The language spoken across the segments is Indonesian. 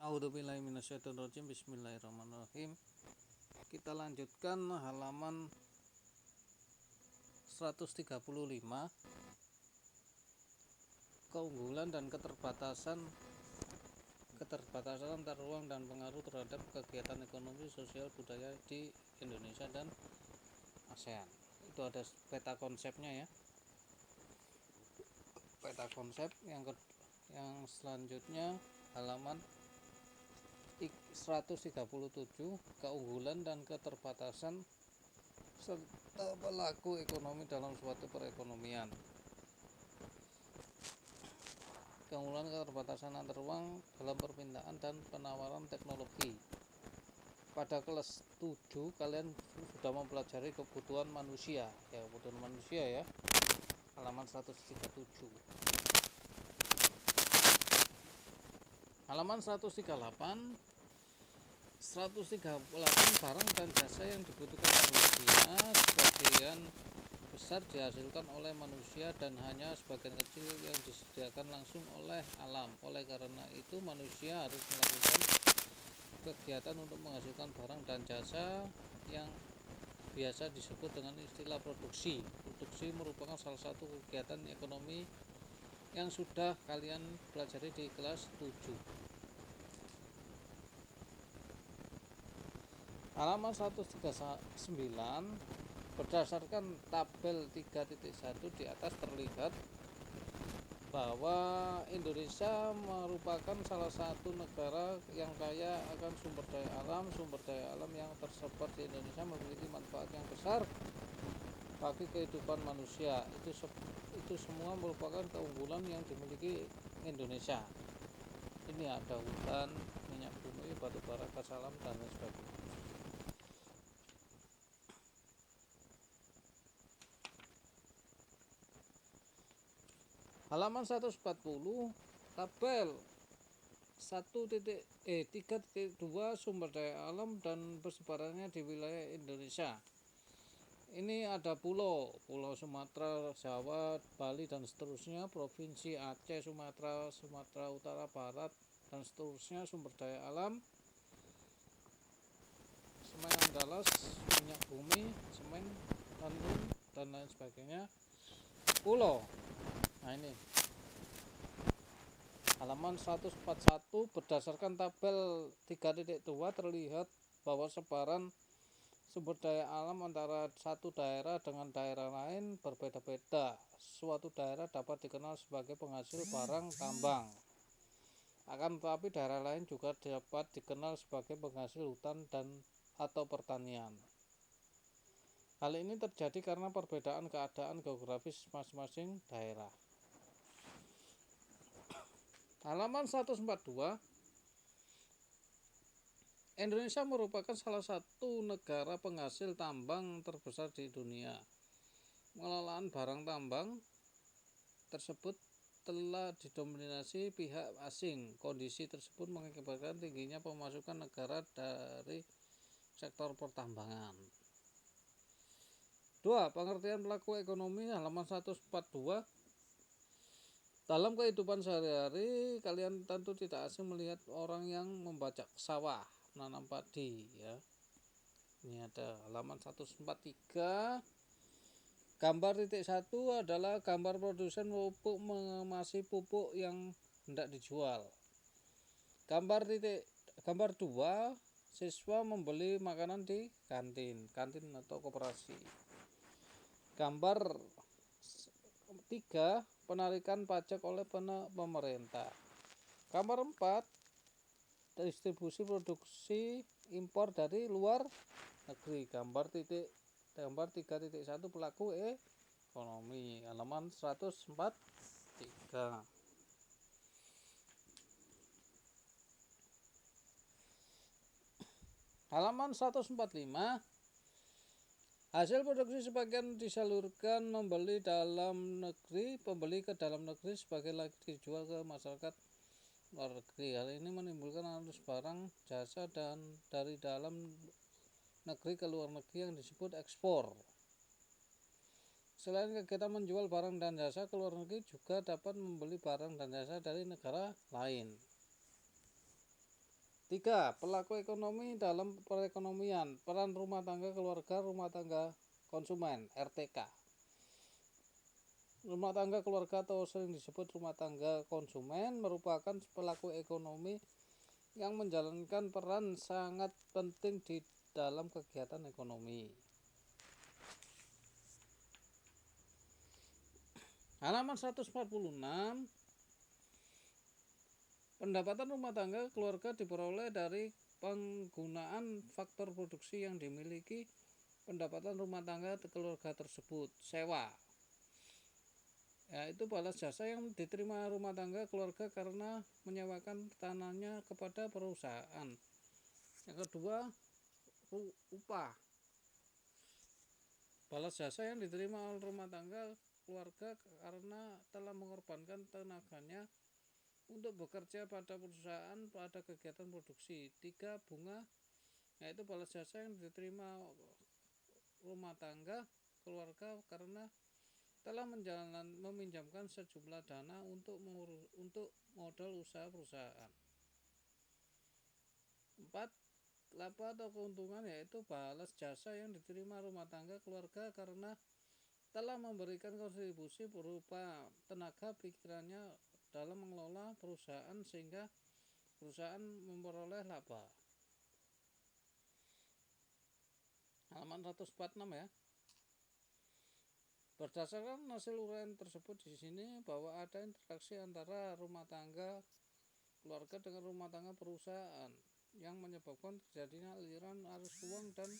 A'udzubillahi minasyaitonirrajim. Bismillahirrahmanirrahim. Kita lanjutkan halaman 135, keunggulan dan keterbatasan antar ruang dan pengaruh terhadap kegiatan ekonomi, sosial, budaya di Indonesia dan ASEAN. Itu ada peta konsepnya ya. Peta konsep yang selanjutnya halaman 137, keunggulan dan keterbatasan serta pelaku ekonomi dalam suatu perekonomian. Keunggulan keterbatasan antar ruang dalam permintaan dan penawaran teknologi. Pada kelas 7 kalian sudah mempelajari kebutuhan manusia ya, halaman 137. Halaman 138 barang dan jasa yang dibutuhkan manusia sebagian besar dihasilkan oleh manusia dan hanya sebagian kecil yang disediakan langsung oleh alam. Oleh karena itu manusia harus melakukan kegiatan untuk menghasilkan barang dan jasa yang biasa disebut dengan istilah produksi. Produksi merupakan salah satu kegiatan ekonomi yang sudah kalian pelajari di kelas 7. Halaman 139, berdasarkan tabel 3.1 di atas terlihat bahwa Indonesia merupakan salah satu negara yang kaya akan sumber daya alam. Sumber daya alam yang tersebar di Indonesia memiliki manfaat yang besar bagi kehidupan manusia. Itu semua merupakan keunggulan yang dimiliki Indonesia. Ini ada hutan, minyak bumi, batu bara, gas alam, dan lain sebagainya. Halaman 140, tabel 3.2 sumber daya alam dan persebarannya di wilayah Indonesia. Ini ada pulau Sumatera, Jawa, Bali, dan seterusnya, provinsi Aceh, Sumatera Utara, Barat, dan seterusnya. Sumber daya alam: semen Andalas, minyak bumi, semen, tanun, dan lain sebagainya. Pulau. Nah ini halaman 141, berdasarkan tabel 3.2 terlihat bahwa sebaran sumber daya alam antara satu daerah dengan daerah lain berbeda-beda. Suatu daerah dapat dikenal sebagai penghasil barang tambang, akan tetapi daerah lain juga dapat dikenal sebagai penghasil hutan dan atau pertanian. Hal ini terjadi karena perbedaan keadaan geografis masing-masing daerah. Halaman 142, Indonesia merupakan salah satu negara penghasil tambang terbesar di dunia. Pengelolaan barang tambang tersebut telah didominasi pihak asing. Kondisi tersebut mengakibatkan tingginya pemasukan negara dari sektor pertambangan. 2. Pengertian pelaku ekonomi, halaman 142. Dalam kehidupan sehari-hari, kalian tentu tidak asing melihat orang yang membajak sawah, menanam padi ya. Ini ada halaman 143. Gambar titik 1 adalah gambar produsen pupuk mengemasi pupuk yang hendak dijual. Gambar 2, siswa membeli makanan di kantin atau koperasi. Gambar 3, penarikan pajak oleh pemerintah. Gambar 4, distribusi produksi impor dari luar negeri. Gambar 3.1, pelaku ekonomi, halaman 143. Halaman 145, hasil produksi sebagian disalurkan pembeli ke dalam negeri, sebagian lagi dijual ke masyarakat luar negeri. Hal ini menimbulkan arus barang jasa dan dari dalam negeri ke luar negeri yang disebut ekspor. Selain kegiatan menjual barang dan jasa ke luar negeri, juga dapat membeli barang dan jasa dari negara lain. Tiga, pelaku ekonomi dalam perekonomian, peran rumah tangga, keluarga, rumah tangga, konsumen, RTK. Rumah tangga keluarga atau sering disebut rumah tangga konsumen merupakan pelaku ekonomi yang menjalankan peran sangat penting di dalam kegiatan ekonomi. Halaman 146, pendapatan rumah tangga keluarga diperoleh dari penggunaan faktor produksi yang dimiliki pendapatan rumah tangga keluarga tersebut. Sewa, yaitu balas jasa yang diterima rumah tangga keluarga karena menyewakan tanahnya kepada perusahaan. Yang kedua, upah, balas jasa yang diterima oleh rumah tangga keluarga karena telah mengorbankan tenaganya untuk bekerja pada perusahaan pada kegiatan produksi. Tiga, bunga, yaitu balas jasa yang diterima rumah tangga keluarga karena telah meminjamkan sejumlah dana untuk modal usaha perusahaan. 4, laba atau keuntungan, yaitu balas jasa yang diterima rumah tangga keluarga karena telah memberikan kontribusi berupa tenaga pikirannya dalam mengelola perusahaan sehingga perusahaan memperoleh laba. Halaman 146 ya. Berdasarkan hasil uraian tersebut di sini bahwa ada interaksi antara rumah tangga keluarga dengan rumah tangga perusahaan yang menyebabkan terjadinya aliran arus uang dan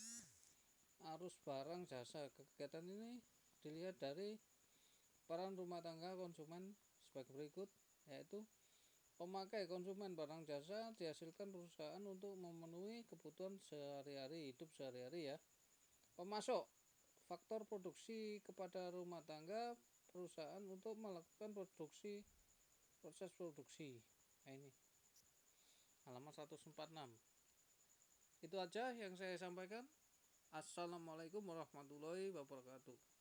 arus barang jasa. Kegiatan ini dilihat dari peran rumah tangga konsumen sebagai berikut, yaitu pemakai konsumen barang jasa dihasilkan perusahaan untuk memenuhi kebutuhan sehari-hari, hidup sehari-hari ya. Pemasok, faktor produksi kepada rumah tangga perusahaan untuk melakukan proses produksi. Nah, ini halaman 146. Itu aja yang saya sampaikan. Assalamualaikum warahmatullahi wabarakatuh.